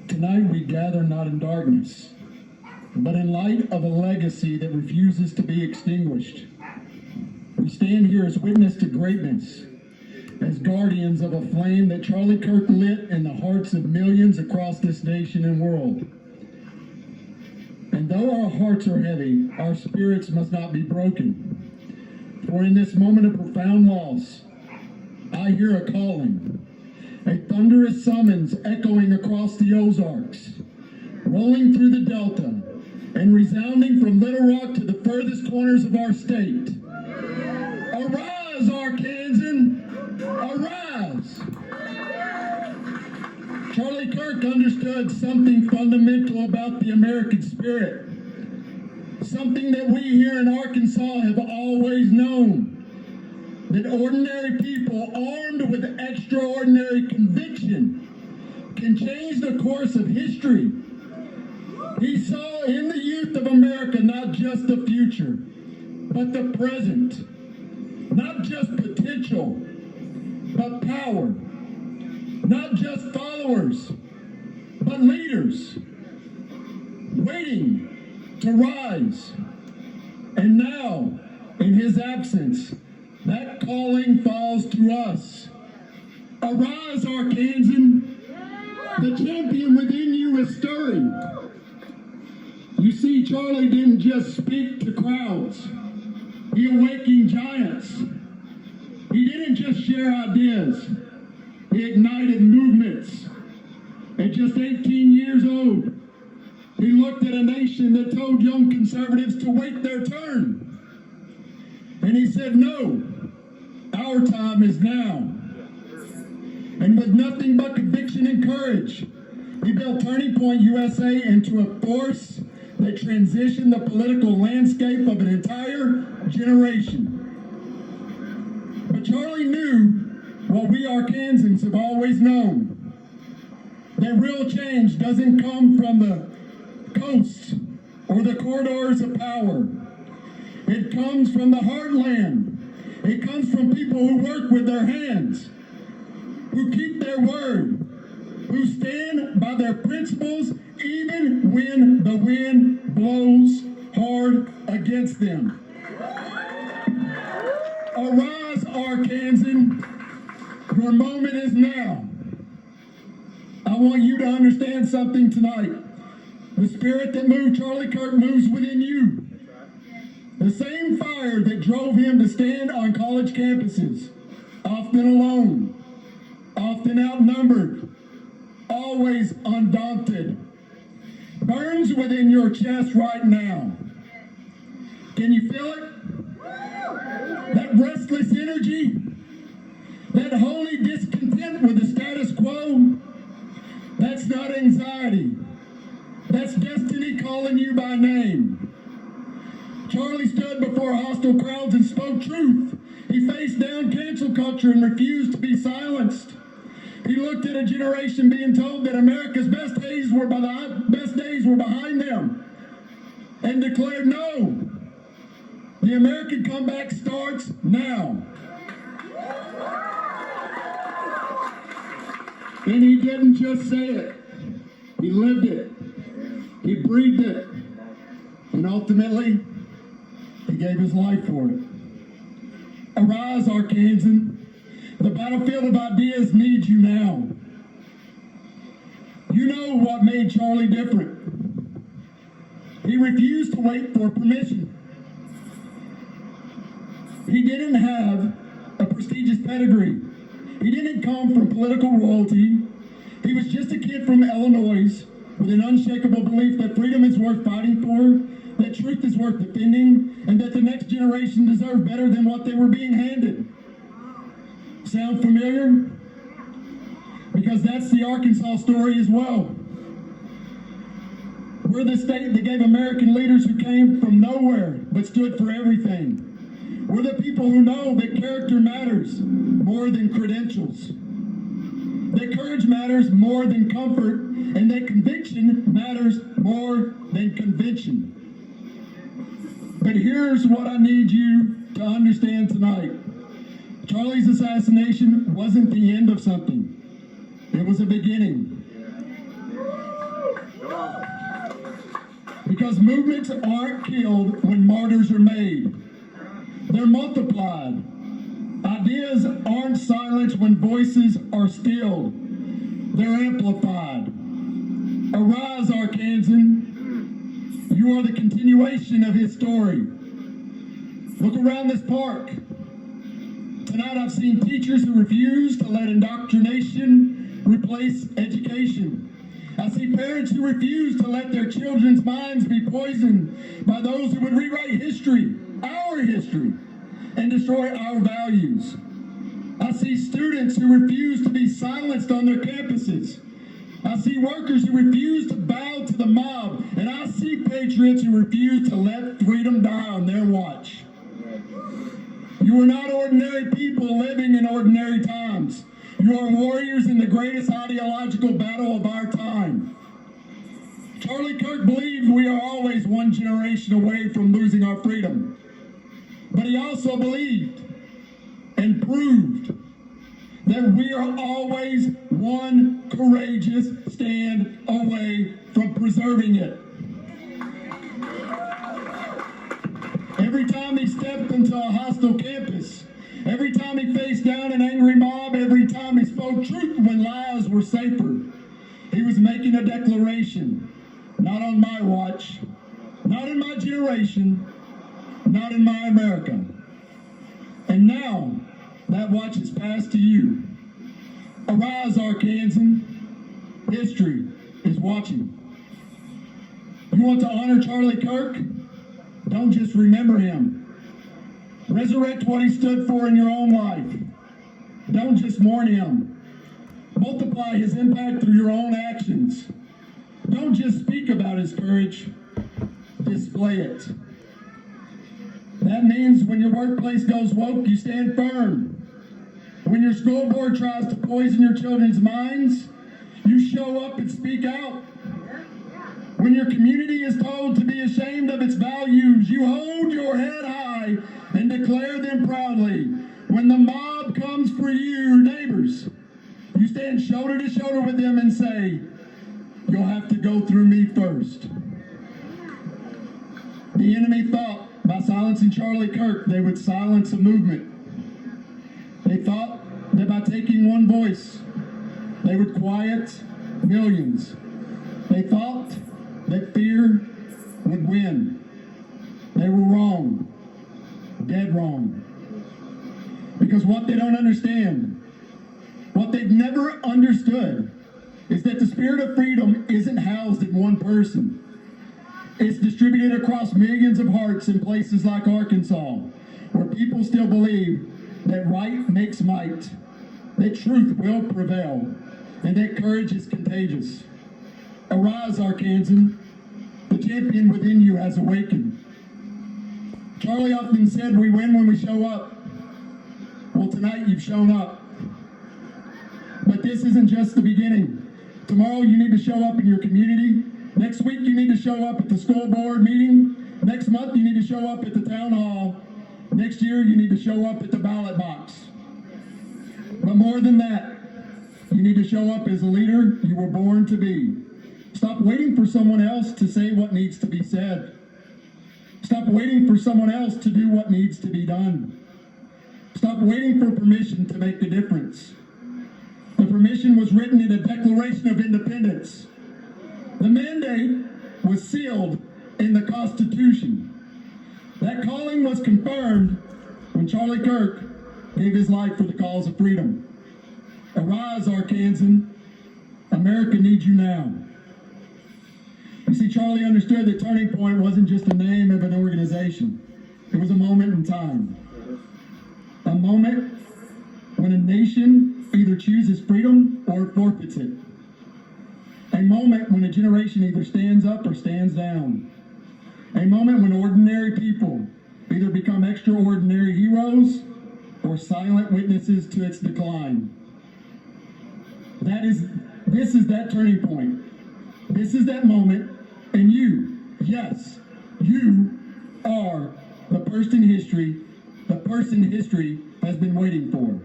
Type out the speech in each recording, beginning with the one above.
Tonight we gather not in darkness, but in light of a legacy that refuses to be extinguished. We stand here as witness to greatness, as guardians of a flame that Charlie Kirk lit in the hearts of millions across this nation and world. And though our hearts are heavy, our spirits must not be broken. For in this moment of profound loss, I hear a calling, a thunderous summons echoing across the Ozarks, rolling through the Delta, and resounding from Little Rock to the furthest corners of our state. Arise, Arkansan! Arise! Charlie Kirk understood something fundamental about the American spirit, something that we here in Arkansas have always known, that ordinary people armed with extraordinary conviction can change the course of history. He saw in the youth of America not just the future, but the present. Not just potential, but power. Not just followers, but leaders, waiting to rise. And now, in his absence, that calling falls to us. Arise, Arkansan. The champion within you is stirring. You see, Charlie didn't just speak to crowds. He awakened giants. He didn't just share ideas. He ignited movements. At just 18 years old, he looked at a nation that told young conservatives to wait their turn. And he said, no, our time is now. And with nothing but conviction and courage, he built Turning Point USA into a force that transitioned the political landscape of an entire generation. But Charlie knew what we Arkansans have always known, that real change doesn't come from the coasts or the corridors of power. It comes from the heartland. It comes from people who work with their hands, who keep their word, who stand by their principles even when the wind blows hard against them. Arise, Arkansan. Your moment is now. I want you to understand something tonight. The spirit that moved Charlie Kirk moves within you. The same fire that drove him to stand on college campuses, often alone, often outnumbered, always undaunted, burns within your chest right now. Can you feel it? That restless energy, that holy discontent with the status quo, that's not anxiety. That's destiny calling you by name. Charlie stood before hostile crowds and spoke truth. He faced down cancel culture and refused to be silenced. He looked at a generation being told that America's best days were behind them and declared, no, the American comeback starts now. And he didn't just say it. He lived it. He breathed it. And ultimately, he gave his life for it. Arise, Arkansan. The battlefield of ideas needs you now. You know what made Charlie different. He refused to wait for permission. He didn't have a prestigious pedigree. He didn't come from political royalty. He was just a kid from Illinois with an unshakable belief that freedom is worth fighting for, that truth is worth defending, and that the next generation deserved better than what they were being handed. Sound familiar? Because that's the Arkansas story as well. We're the state that gave American leaders who came from nowhere but stood for everything. We're the people who know that character matters more than credentials, that courage matters more than comfort, and that conviction matters more than convention. But here's what I need you to understand tonight. Charlie's assassination wasn't the end of something. It was a beginning. Because movements aren't killed when martyrs are made. They're multiplied. Ideas aren't silenced when voices are stilled. They're amplified. Arise, Arkansan. You are the continuation of his story. Look around this park. Tonight I've seen teachers who refuse to let indoctrination replace education. I see parents who refuse to let their children's minds be poisoned by those who would rewrite history, our history, and destroy our values. I see students who refuse to be silenced on their campuses. I see workers who refuse to bow to the mob, and I see patriots who refuse to let freedom die on their watch. You are not ordinary people living in ordinary times. You are warriors in the greatest ideological battle of our time. Charlie Kirk believed we are always one generation away from losing our freedom. But he also believed and proved that we are always one courageous stand away from preserving it. Every time he stepped into a hostile campus, every time he faced down an angry mob, every time he spoke truth when lies were safer, he was making a declaration. Not on my watch, not in my generation, not in my America. And now, that watch is passed to you. Arise, Arkansan. History is watching. You want to honor Charlie Kirk? Don't just remember him. Resurrect what he stood for in your own life. Don't just mourn him. Multiply his impact through your own actions. Don't just speak about his courage. Display it. That means when your workplace goes woke, you stand firm. When your school board tries to poison your children's minds, you show up and speak out. When your community is told to be ashamed of its values, you hold your head high and declare them proudly. When the mob comes for you, neighbors, you stand shoulder to shoulder with them and say, you'll have to go through me first. The enemy thought by silencing Charlie Kirk, they would silence a movement. They thought that by taking one voice, they would quiet millions. They thought that fear would win. They were wrong, dead wrong. Because what they don't understand, what they've never understood, is that the spirit of freedom isn't housed in one person. It's distributed across millions of hearts in places like Arkansas, where people still believe that right makes might, that truth will prevail, and that courage is contagious. Arise, Arkansan. The champion within you has awakened. Charlie often said we win when we show up. Well, tonight you've shown up. But this isn't just the beginning. Tomorrow you need to show up in your community. Next week you need to show up at the school board meeting. Next month you need to show up at the town hall. Next year you need to show up at the ballot box. But more than that, you need to show up as a leader you were born to be. Stop waiting for someone else to say what needs to be said. Stop waiting for someone else to do what needs to be done. Stop waiting for permission to make the difference. The permission was written in a Declaration of Independence. The mandate was sealed in the Constitution. That calling was confirmed when Charlie Kirk gave his life for the cause of freedom. Arise, Arkansan. America needs you now. You see, Charlie understood that Turning Point wasn't just the name of an organization. It was a moment in time. A moment when a nation either chooses freedom or forfeits it. A moment when a generation either stands up or stands down. A moment when ordinary people either become extraordinary heroes or silent witnesses to its decline. This is that turning point. This is that moment, and you, yes, you are the person history has been waiting for.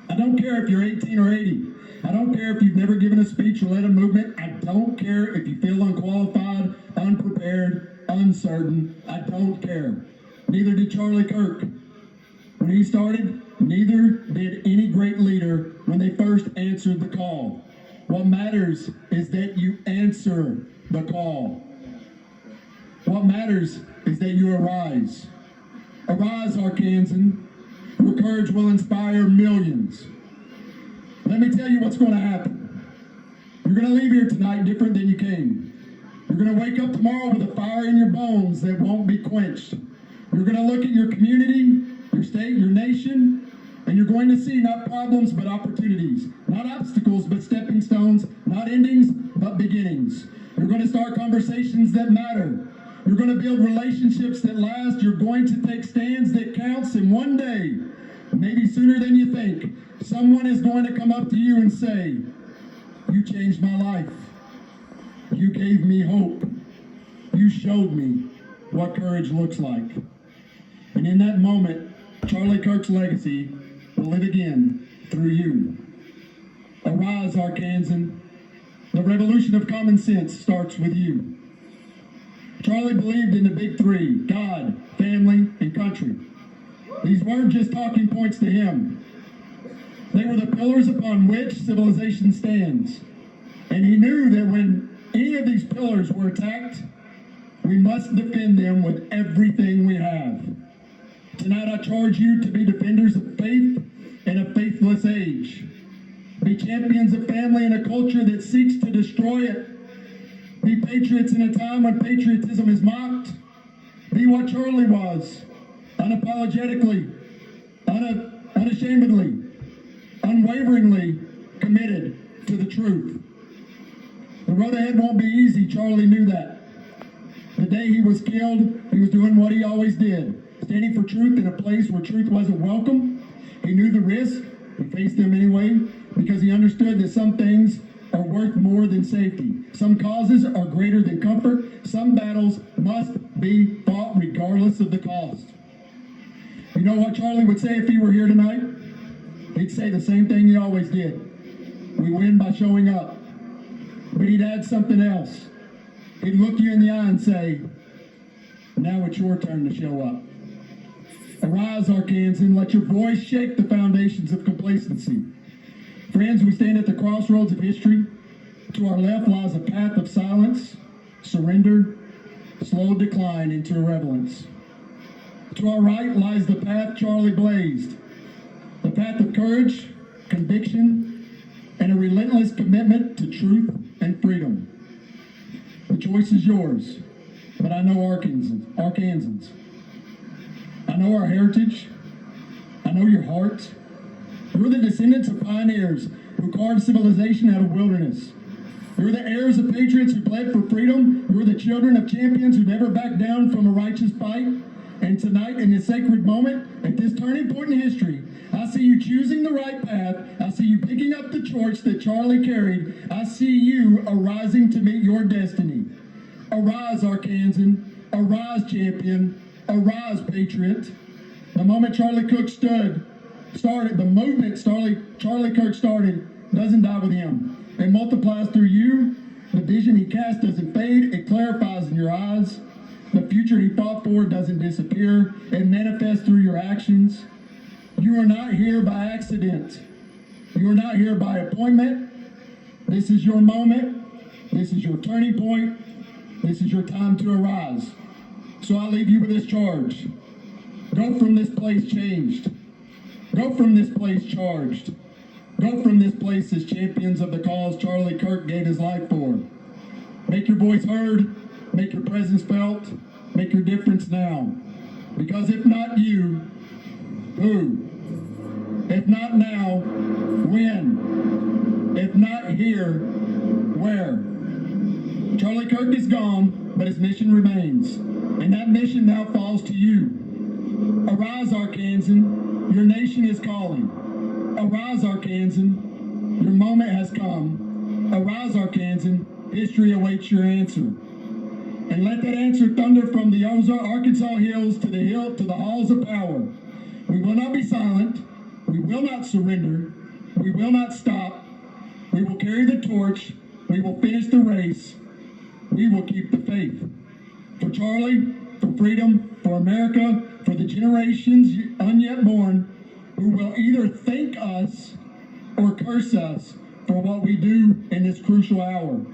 I don't care if you're 18 or 80. I don't care if you've never given a speech or led a movement. I don't care if you feel unqualified, unprepared, uncertain. I don't care. Neither did Charlie Kirk. When he started, neither did any great leader when they first answered the call. What matters is that you answer the call. What matters is that you arise. Arise, Arkansan. Your courage will inspire millions. Let me tell you what's going to happen. You're going to leave here tonight different than you came. You're going to wake up tomorrow with a fire in your bones that won't be quenched. You're going to look at your community, your state, your nation, and you're going to see not problems but opportunities, not obstacles but stepping stones, not endings but beginnings. You're going to start conversations that matter. You're going to build relationships that last. You're going to take stands that counts, and one day, maybe sooner than you think, someone is going to come up to you and say, "You changed my life. You gave me hope. You showed me what courage looks like." And in that moment, Charlie Kirk's legacy will live again through you. Arise, Arkansan. The revolution of common sense starts with you. Charlie believed in the big three: God, family, and country. These weren't just talking points to him. They were the pillars upon which civilization stands. And he knew that when any of these pillars were attacked, we must defend them with everything we have. Tonight I charge you to be defenders of faith in a faithless age. Be champions of family in a culture that seeks to destroy it. Be patriots in a time when patriotism is mocked. Be what Charlie was, unapologetically, unashamedly, unwaveringly committed to the truth. The road ahead won't be easy. Charlie knew that. The day he was killed, he was doing what he always did, standing for truth in a place where truth wasn't welcome. He knew the risk. He faced them anyway because he understood that some things are worth more than safety. Some causes are greater than comfort. Some battles must be fought regardless of the cost. You know what Charlie would say if he were here tonight? He'd say the same thing he always did. We win by showing up. But he'd add something else. He'd look you in the eye and say, "Now it's your turn to show up." Arise, Arkansan. Let your voice shake the foundations of complacency. Friends, we stand at the crossroads of history. To our left lies a path of silence, surrender, slow decline into irrelevance. To our right lies the path Charlie blazed, the path of courage, conviction, and a relentless commitment to truth and freedom. The choice is yours, but I know Arkansans. I know our heritage. I know your heart. You're the descendants of pioneers who carved civilization out of wilderness. You're the heirs of patriots who bled for freedom. You're the children of champions who never backed down from a righteous fight. And tonight, in this sacred moment, at this turning point in history, I see you choosing the right path. I see you picking up the torch that Charlie carried. I see you arising to meet your destiny. Arise, Arkansan. Arise, champion. Arise, patriot. The moment Charlie Kirk started, the movement Charlie Kirk started doesn't die with him. It multiplies through you. The vision he cast doesn't fade. It clarifies in your eyes. The future he fought for doesn't disappear. It manifests through your actions. You are not here by accident. You are not here by appointment. This is your moment. This is your turning point. This is your time to arise. So I leave you with this charge. Go from this place changed. Go from this place charged. Go from this place as champions of the cause Charlie Kirk gave his life for. Make your voice heard. Make your presence felt. Make your difference now. Because if not you, who? If not now, when? If not here, where? Charlie Kirk is gone, but his mission remains. And that mission now falls to you. Arise, Arkansan. Your nation is calling. Arise, Arkansan. Your moment has come. Arise, Arkansan. History awaits your answer. And let that answer thunder from the Arkansas hills to the halls of power. We will not be silent. We will not surrender. We will not stop. We will carry the torch. We will finish the race. We will keep the faith. For Charlie, for freedom, for America, for the generations unyet born, who will either thank us or curse us for what we do in this crucial hour.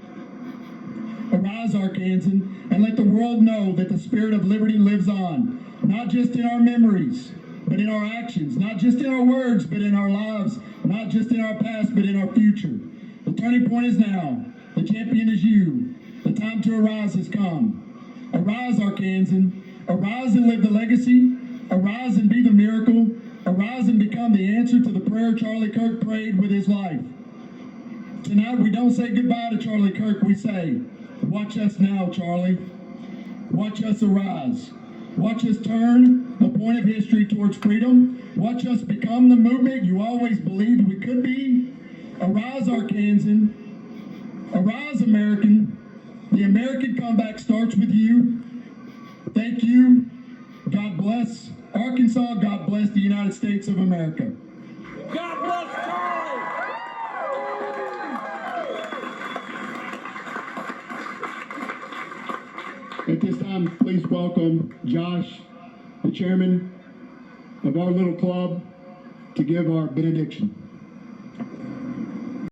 Arise, Arkansan, and let the world know that the spirit of liberty lives on, not just in our memories, but in our actions, not just in our words, but in our lives, not just in our past, but in our future. The turning point is now. The champion is you. The time to arise has come. Arise, Arkansan. Arise and live the legacy. Arise and be the miracle. Arise and become the answer to the prayer Charlie Kirk prayed with his life. Tonight we don't say goodbye to Charlie Kirk, we say, watch us now, Charlie. Watch us arise. Watch us turn the point of history towards freedom. Watch us become the movement you always believed we could be. Arise, Arkansan. Arise, American. The American comeback starts with you. Thank you. God bless Arkansas. God bless the United States of America. God bless Charlie! At this time, please welcome Josh, the chairman of our little club, to give our benediction.